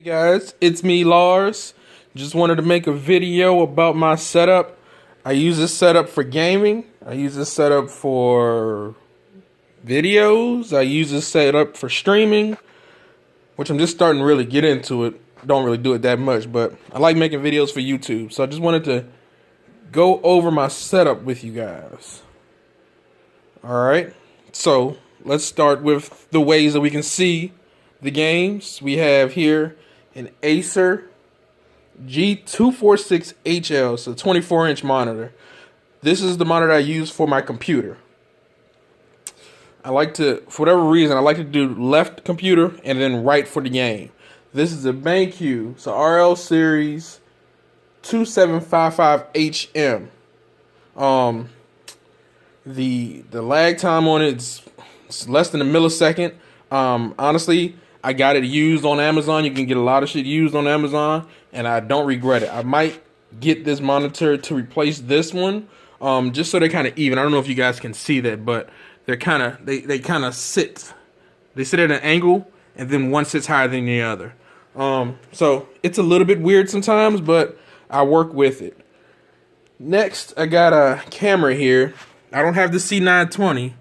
Guys, it's me, Lars. Just wanted to make a video about my setup. I use this setup for gaming. I use this setup for videos. I use this setup for streaming, which I'm just starting to really get into it. Don't really do it that much, but I like making videos for YouTube. So I just wanted to go over my setup with you guys. All right. So let's start with the ways that we can see the games. We have here an Acer G246HL, so 24-inch monitor. This is the monitor I use for my computer. I like to, for whatever reason, I like to do left computer and then right for the game. This is a BenQ, so RL Series 2755HM. The lag time on it's less than a millisecond. Honestly, I got it used on Amazon. You can get a lot of shit used on Amazon, and I don't regret it. I might get this monitor to replace this one, just so they're kind of even. I don't know if you guys can see that, but they're kind of they kind of sit. They sit at an angle, and then one sits higher than the other. So it's a little bit weird sometimes, but I work with it. Next, I got a camera here. I don't have the C920,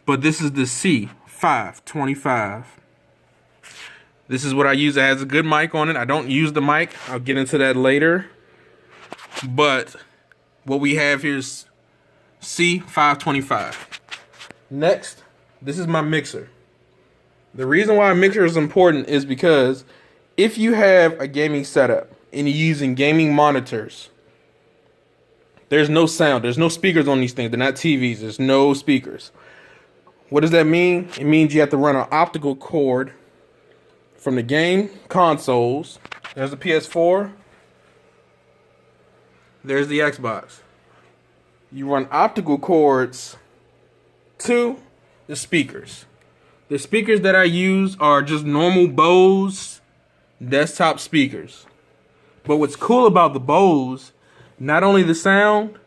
but this is the C525. This is what I use. It has a good mic on it. I don't use the mic. I'll get into that later. But what we have here is C525. Next, this is my mixer. The reason why a mixer is important is because if you have a gaming setup and you're using gaming monitors, there's no sound. There's no speakers on these things. They're not TVs. There's no speakers. What does that mean? It means you have to run an optical cord from the game consoles. There's the PS4. There's the Xbox. You run optical cords to the speakers. The speakers that I use are just normal Bose desktop speakers. But what's cool about the Bose, not only the sound,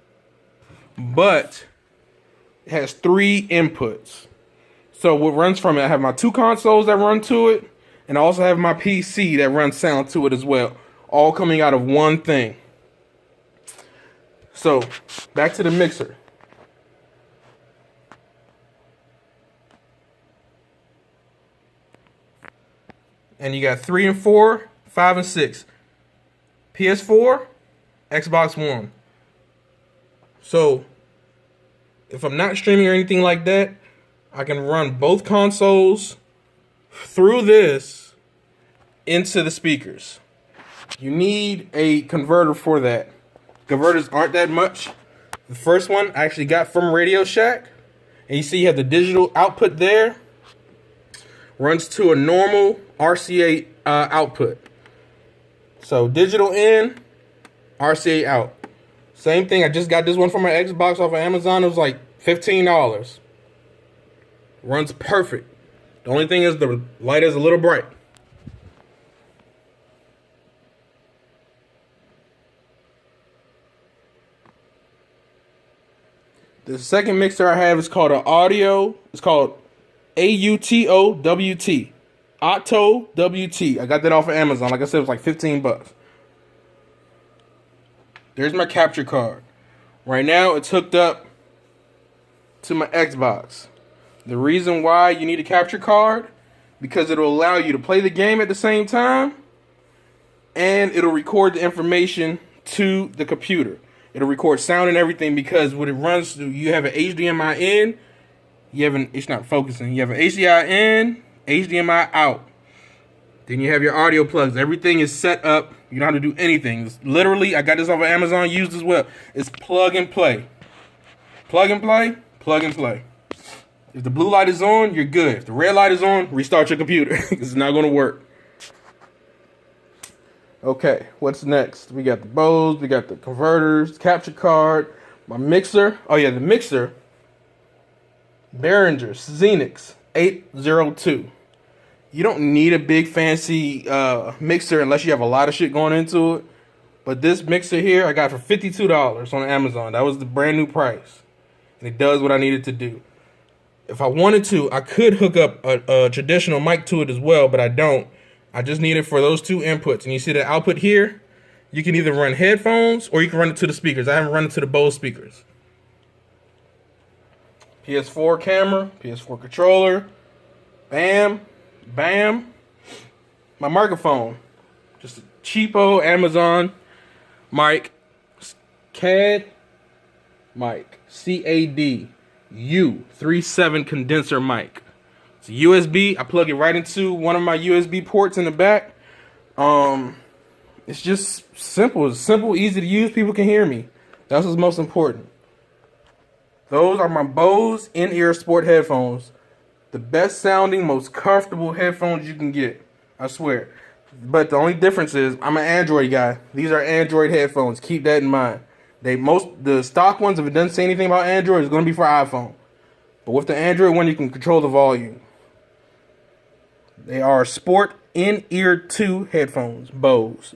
but it has 3 inputs. So what runs from it, I have my 2 consoles that run to it, and I also have my PC that runs sound to it as well. All coming out of one thing. So, back to the mixer. And you got 3 and 4, 5 and 6. PS4, Xbox One. So, if I'm not streaming or anything like that, I can run both consoles through this into the speakers. You need a converter for that. Converters aren't that much. The first one I actually got from Radio Shack. And you see you have the digital output there. Runs to a normal RCA output. So digital in, RCA out. Same thing, I just got this one from my Xbox off of Amazon. It was like $15. Runs perfect. The only thing is the light is a little bright. The second mixer I have is called an audio. It's called AUTO-WT. Auto WT. I got that off of Amazon. Like I said, it was like $15. There's my capture card. Right now, it's hooked up to my Xbox. The reason why you need a capture card, because it'll allow you to play the game at the same time, and it'll record the information to the computer. It'll record sound and everything, because when it runs through, you have an HDMI in, it's not focusing, you have an HDMI in, HDMI out. Then you have your audio plugs. Everything is set up. You don't have to do anything. It's literally, I got this off of Amazon, used as well. It's plug and play. Plug and play, plug and play. If the blue light is on, you're good. If the red light is on, restart your computer. It's not going to work. Okay, what's next? We got the Bose, we got the converters, capture card, my mixer. Oh yeah, the mixer. Behringer Xenix 802. You don't need a big fancy mixer unless you have a lot of shit going into it. But this mixer here, I got for $52 on Amazon. That was the brand new price. And it does what I needed to do. If I wanted to, I could hook up a traditional mic to it as well, but I don't. I just need it for those two inputs. And you see the output here? You can either run headphones or you can run it to the speakers. I haven't run it to the Bose speakers. PS4 camera, PS4 controller, bam, bam. My microphone, just a cheapo Amazon mic, CAD mic, CAD U37 condenser mic. It's a USB. I plug it right into one of my USB ports in the back. It's just simple. It's simple, easy to use. People can hear me. That's what's most important. Those are my Bose in-ear sport headphones. The best sounding, most comfortable headphones you can get. I swear. But the only difference is I'm an Android guy. These are Android headphones. Keep that in mind. The stock ones, if it doesn't say anything about Android, is going to be for iPhone. But with the Android one, you can control the volume. They are Sport in-ear 2 headphones. Bose.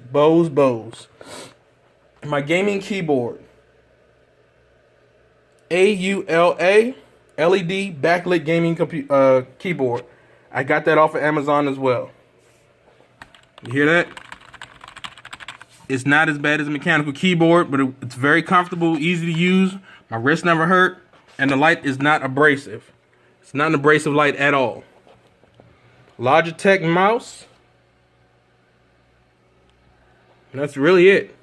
My gaming keyboard. AULA LED backlit gaming keyboard. I got that off of Amazon as well. You hear that? It's not as bad as a mechanical keyboard, but it's very comfortable, easy to use. My wrist never hurt, and the light is not abrasive. It's not an abrasive light at all. Logitech mouse. And that's really it.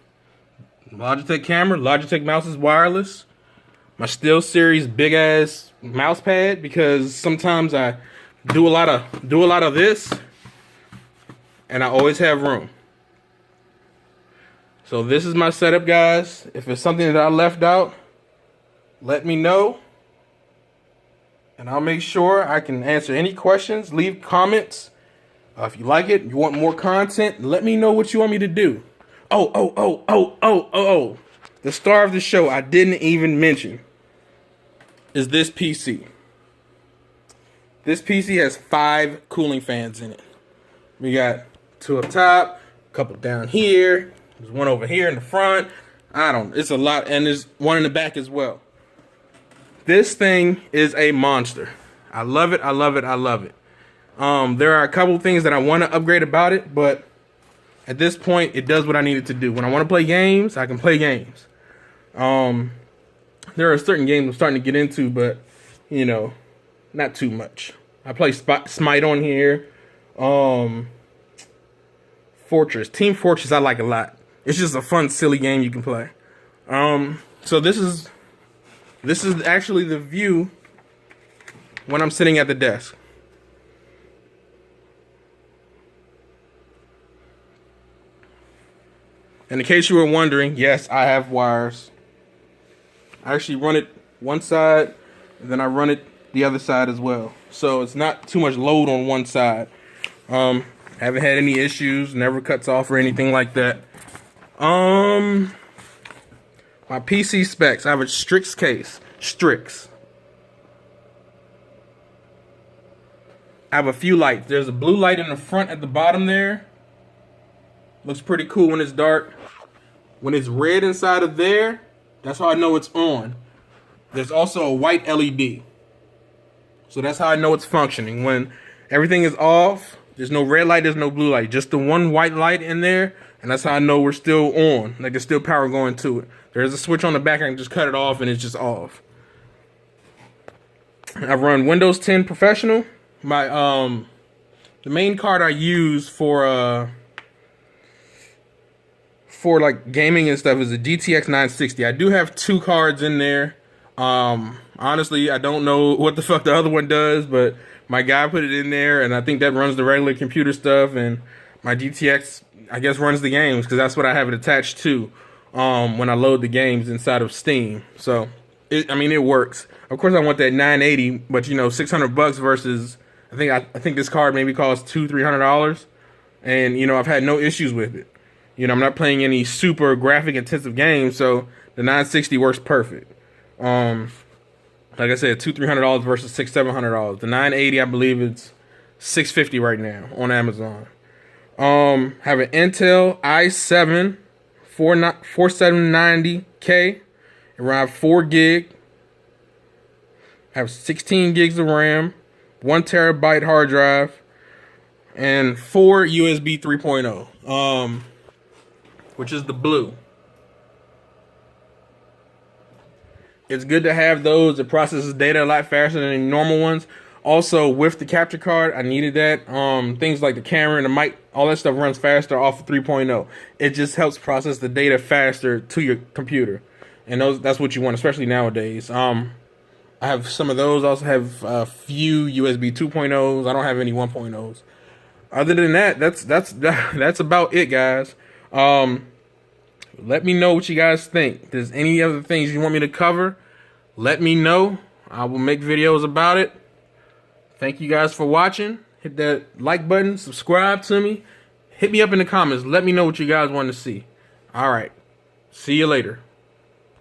Logitech camera. Logitech mouse is wireless. My SteelSeries big ass mouse pad, because sometimes I do a lot of this, and I always have room. So this is my setup, guys. If it's something that I left out, let me know, and I'll make sure I can answer any questions. Leave comments. If you like it, you want more content, let me know what you want me to do. Oh. The star of the show I didn't even mention is this PC. This PC has 5 cooling fans in it. We got 2 up top, a couple down here, there's one over here in the front. It's a lot, and there's one in the back as well. This thing is a monster. I love it. There are a couple things that I want to upgrade about it, but at this point, it does what I need it to do. When I want to play games, I can play games. There are certain games I'm starting to get into, but, not too much. I play Smite on here. Fortress. Team Fortress I like a lot. It's just a fun, silly game you can play. So this is actually the view when I'm sitting at the desk. And in case you were wondering, yes, I have wires. I actually run it one side, and then I run it the other side as well. So it's not too much load on one side. Haven't had any issues, never cuts off or anything like that. My PC specs, I have a Strix case. Strix. I have a few lights. There's a blue light in the front at the bottom there. Looks pretty cool when it's dark. When it's red inside of there, that's how I know it's on. There's also a white LED. So that's how I know it's functioning. When everything is off, there's no red light, there's no blue light. Just the one white light in there, and that's how I know we're still on. Like there's still power going to it. There's a switch on the back, I can just cut it off and it's just off. I run Windows 10 Professional. My the main card I use for like gaming and stuff is a GTX 960. I do have 2 cards in there. Honestly, I don't know what the fuck the other one does, but my guy put it in there, and I think that runs the regular computer stuff, and my GTX, I guess, runs the games, because that's what I have it attached to when I load the games inside of Steam. So, it works. Of course, I want that 980, but, $600 versus, I think this card maybe costs $200-$300, and, I've had no issues with it. I'm not playing any super graphic intensive games, so the 960 works perfect. Like I said, $200-$300 versus $600-$700. The 980, I believe it's $650 right now on Amazon. Have an Intel i7 4790K, around 4 gig. Have 16 gigs of RAM, 1 terabyte hard drive. and 4 USB 3.0, which is the blue. It's good to have those. It processes data a lot faster than the normal ones. Also, with the capture card, I needed that. Things like the camera and the mic, all that stuff runs faster off of 3.0. It just helps process the data faster to your computer, and that's what you want, especially nowadays. I have some of those. I also have a few USB 2.0s. I don't have any 1.0s. Other than that, that's about it, guys. Let me know what you guys think. If there's any other things you want me to cover, let me know. I will make videos about it. Thank you guys for watching. Hit that like button, subscribe to me. Hit me up in the comments. Let me know what you guys want to see. All right. See you later.